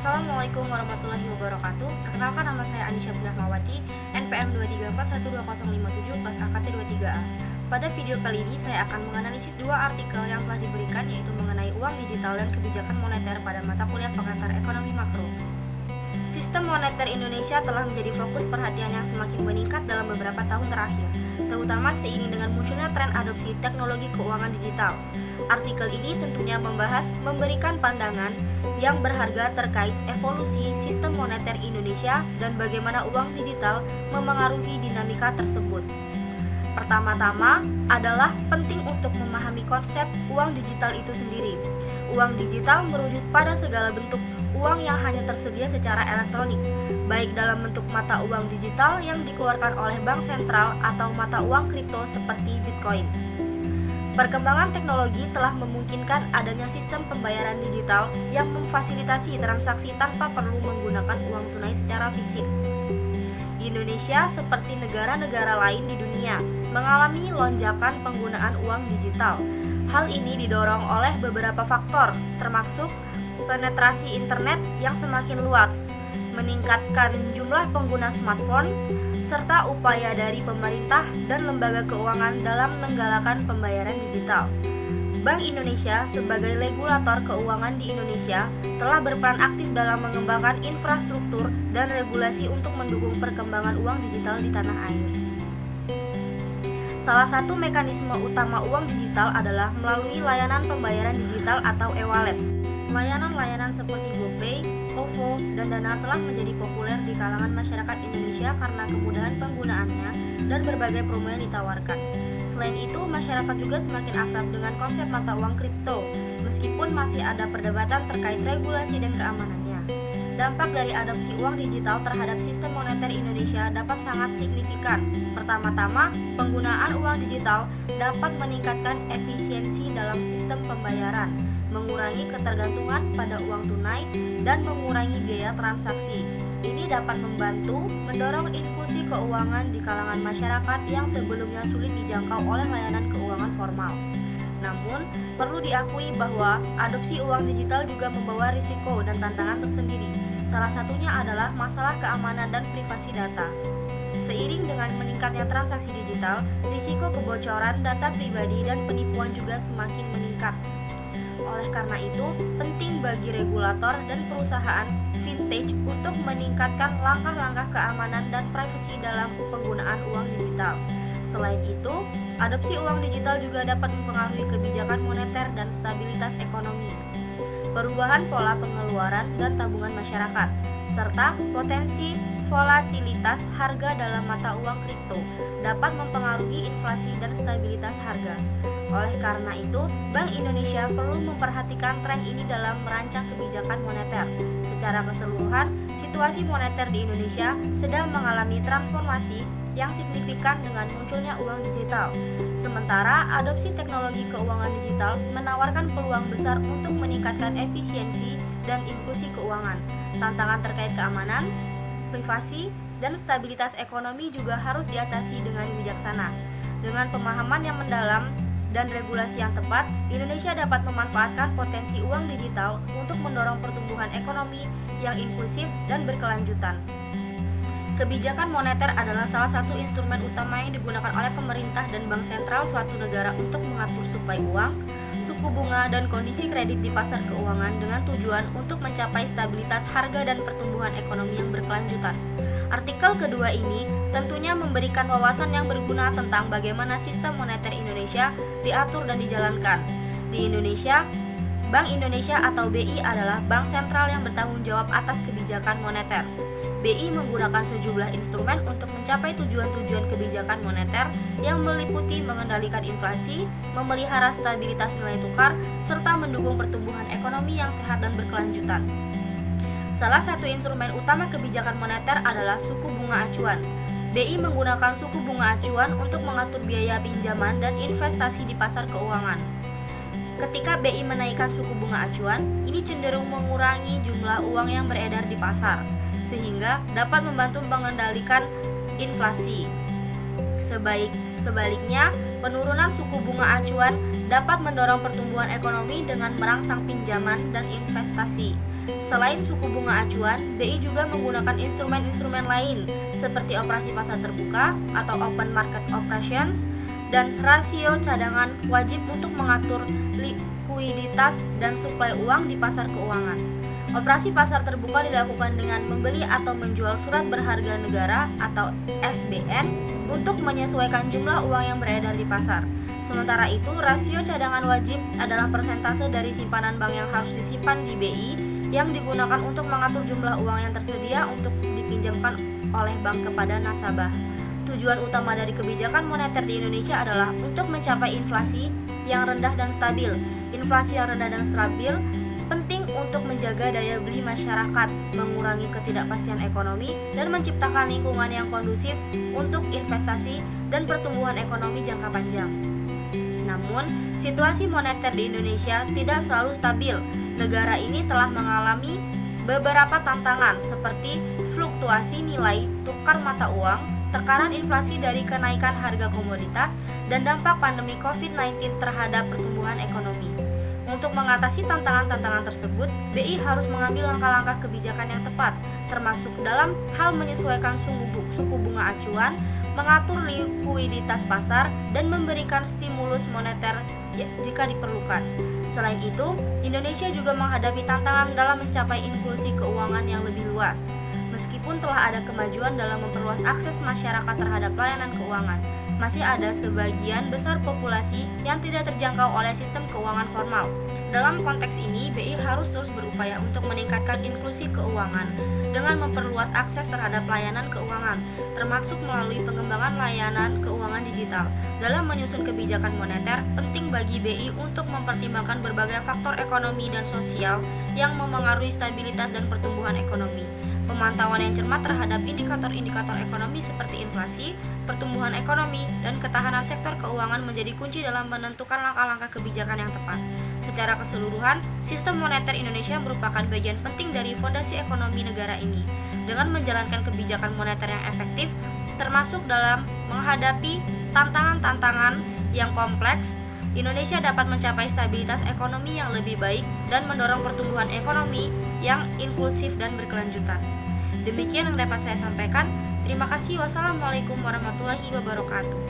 Assalamualaikum warahmatullahi wabarakatuh. Perkenalkan, nama saya Anisha Rahmawati, NPM 234120557 kelas AKT 23A. Pada video kali ini saya akan menganalisis dua artikel yang telah diberikan, yaitu mengenai uang digital dan kebijakan moneter pada mata kuliah pengantar ekonomi makro. Sistem moneter Indonesia telah menjadi fokus perhatian yang semakin meningkat dalam beberapa tahun terakhir, terutama seiring dengan munculnya tren adopsi teknologi keuangan digital. Artikel ini tentunya memberikan pandangan yang berharga terkait evolusi sistem moneter Indonesia dan bagaimana uang digital memengaruhi dinamika tersebut. Pertama-tama adalah penting untuk memahami konsep uang digital itu sendiri. Uang digital merujuk pada segala bentuk uang yang hanya tersedia secara elektronik, baik dalam bentuk mata uang digital yang dikeluarkan oleh bank sentral atau mata uang kripto seperti Bitcoin. Perkembangan teknologi telah memungkinkan adanya sistem pembayaran digital yang memfasilitasi transaksi tanpa perlu menggunakan uang tunai secara fisik. Indonesia, seperti negara-negara lain di dunia, mengalami lonjakan penggunaan uang digital. Hal ini didorong oleh beberapa faktor, termasuk penetrasi internet yang semakin luas, meningkatkan jumlah pengguna smartphone, serta upaya dari pemerintah dan lembaga keuangan dalam menggalakkan pembayaran digital. Bank Indonesia sebagai regulator keuangan di Indonesia telah berperan aktif dalam mengembangkan infrastruktur dan regulasi untuk mendukung perkembangan uang digital di tanah air. Salah satu mekanisme utama uang digital adalah melalui layanan pembayaran digital atau e-wallet. Layanan-layanan seperti GoPay, OVO, dan Dana telah menjadi populer di kalangan masyarakat Indonesia karena kemudahan penggunaannya dan berbagai promo yang ditawarkan. Selain itu, masyarakat juga semakin akrab dengan konsep mata uang kripto, meskipun masih ada perdebatan terkait regulasi dan keamanannya. Dampak dari adopsi uang digital terhadap sistem moneter Indonesia dapat sangat signifikan. Pertama-tama, penggunaan uang digital dapat meningkatkan efisiensi dalam sistem pembayaran, mengurangi ketergantungan pada uang tunai, dan mengurangi biaya transaksi. Ini dapat membantu mendorong inklusi keuangan di kalangan masyarakat yang sebelumnya sulit dijangkau oleh layanan keuangan formal. Namun, perlu diakui bahwa adopsi uang digital juga membawa risiko dan tantangan tersendiri. Salah satunya adalah masalah keamanan dan privasi data. Seiring dengan meningkatnya transaksi digital, risiko kebocoran data pribadi dan penipuan juga semakin meningkat. Oleh karena itu, penting bagi regulator dan perusahaan vintage untuk meningkatkan langkah-langkah keamanan dan privasi dalam penggunaan uang digital. Selain itu, adopsi uang digital juga dapat mempengaruhi kebijakan moneter dan stabilitas ekonomi, perubahan pola pengeluaran dan tabungan masyarakat, serta potensi volatilitas harga dalam mata uang kripto dapat mempengaruhi inflasi dan stabilitas harga. Oleh karena itu, Bank Indonesia perlu memperhatikan tren ini dalam merancang kebijakan moneter. Secara keseluruhan, situasi moneter di Indonesia sedang mengalami transformasi yang signifikan dengan munculnya uang digital. Sementara adopsi teknologi keuangan digital menawarkan peluang besar untuk meningkatkan efisiensi dan inklusi keuangan. Tantangan terkait keamanan, privasi, dan stabilitas ekonomi juga harus diatasi dengan bijaksana. Dengan pemahaman yang mendalam dan regulasi yang tepat, Indonesia dapat memanfaatkan potensi uang digital untuk mendorong pertumbuhan ekonomi yang inklusif dan berkelanjutan. Kebijakan moneter adalah salah satu instrumen utama yang digunakan oleh pemerintah dan bank sentral suatu negara untuk mengatur suplai uang, suku bunga, dan kondisi kredit di pasar keuangan dengan tujuan untuk mencapai stabilitas harga dan pertumbuhan ekonomi yang berkelanjutan. Artikel kedua ini tentunya memberikan wawasan yang berguna tentang bagaimana sistem moneter Indonesia diatur dan dijalankan. Di Indonesia, Bank Indonesia atau BI adalah bank sentral yang bertanggung jawab atas kebijakan moneter. BI menggunakan sejumlah instrumen untuk mencapai tujuan-tujuan kebijakan moneter yang meliputi mengendalikan inflasi, memelihara stabilitas nilai tukar, serta mendukung pertumbuhan ekonomi yang sehat dan berkelanjutan. Salah satu instrumen utama kebijakan moneter adalah suku bunga acuan. BI menggunakan suku bunga acuan untuk mengatur biaya pinjaman dan investasi di pasar keuangan. Ketika BI menaikkan suku bunga acuan, ini cenderung mengurangi jumlah uang yang beredar di pasar, sehingga dapat membantu mengendalikan inflasi. Sebaliknya, penurunan suku bunga acuan dapat mendorong pertumbuhan ekonomi dengan merangsang pinjaman dan investasi. Selain suku bunga acuan, BI juga menggunakan instrumen-instrumen lain seperti operasi pasar terbuka atau open market operations dan rasio cadangan wajib untuk mengatur likuiditas dan suplai uang di pasar keuangan. Operasi pasar terbuka dilakukan dengan membeli atau menjual surat berharga negara atau SBN untuk menyesuaikan jumlah uang yang beredar di pasar. Sementara itu, rasio cadangan wajib adalah persentase dari simpanan bank yang harus disimpan di BI yang digunakan untuk mengatur jumlah uang yang tersedia untuk dipinjamkan oleh bank kepada nasabah. Tujuan utama dari kebijakan moneter di Indonesia adalah untuk mencapai inflasi yang rendah dan stabil. Inflasi yang rendah dan stabil penting untuk menjaga daya beli masyarakat, mengurangi ketidakpastian ekonomi, dan menciptakan lingkungan yang kondusif untuk investasi dan pertumbuhan ekonomi jangka panjang. Namun, situasi moneter di Indonesia tidak selalu stabil. Negara ini telah mengalami beberapa tantangan seperti fluktuasi nilai tukar mata uang, tekanan inflasi dari kenaikan harga komoditas, dan dampak pandemi COVID-19 terhadap pertumbuhan ekonomi. Untuk mengatasi tantangan-tantangan tersebut, BI harus mengambil langkah-langkah kebijakan yang tepat, termasuk dalam hal menyesuaikan suku bunga acuan, mengatur likuiditas pasar, dan memberikan stimulus moneter jika diperlukan. Selain itu, Indonesia juga menghadapi tantangan dalam mencapai inklusi keuangan yang lebih luas. Meskipun telah ada kemajuan dalam memperluas akses masyarakat terhadap layanan keuangan, masih ada sebagian besar populasi yang tidak terjangkau oleh sistem keuangan formal. Dalam konteks ini, BI harus terus berupaya untuk meningkatkan inklusi keuangan dengan memperluas akses terhadap layanan keuangan, termasuk melalui pengembangan layanan keuangan digital. Dalam menyusun kebijakan moneter, penting bagi BI untuk mempertimbangkan berbagai faktor ekonomi dan sosial yang memengaruhi stabilitas dan pertumbuhan ekonomi. Pemantauan yang cermat terhadap indikator-indikator ekonomi seperti inflasi, pertumbuhan ekonomi, dan ketahanan sektor keuangan menjadi kunci dalam menentukan langkah-langkah kebijakan yang tepat. Secara keseluruhan, sistem moneter Indonesia merupakan bagian penting dari fondasi ekonomi negara ini. Dengan menjalankan kebijakan moneter yang efektif, termasuk dalam menghadapi tantangan-tantangan yang kompleks, Indonesia dapat mencapai stabilitas ekonomi yang lebih baik dan mendorong pertumbuhan ekonomi yang inklusif dan berkelanjutan. Demikian yang dapat saya sampaikan. Terima kasih. Wassalamualaikum warahmatullahi wabarakatuh.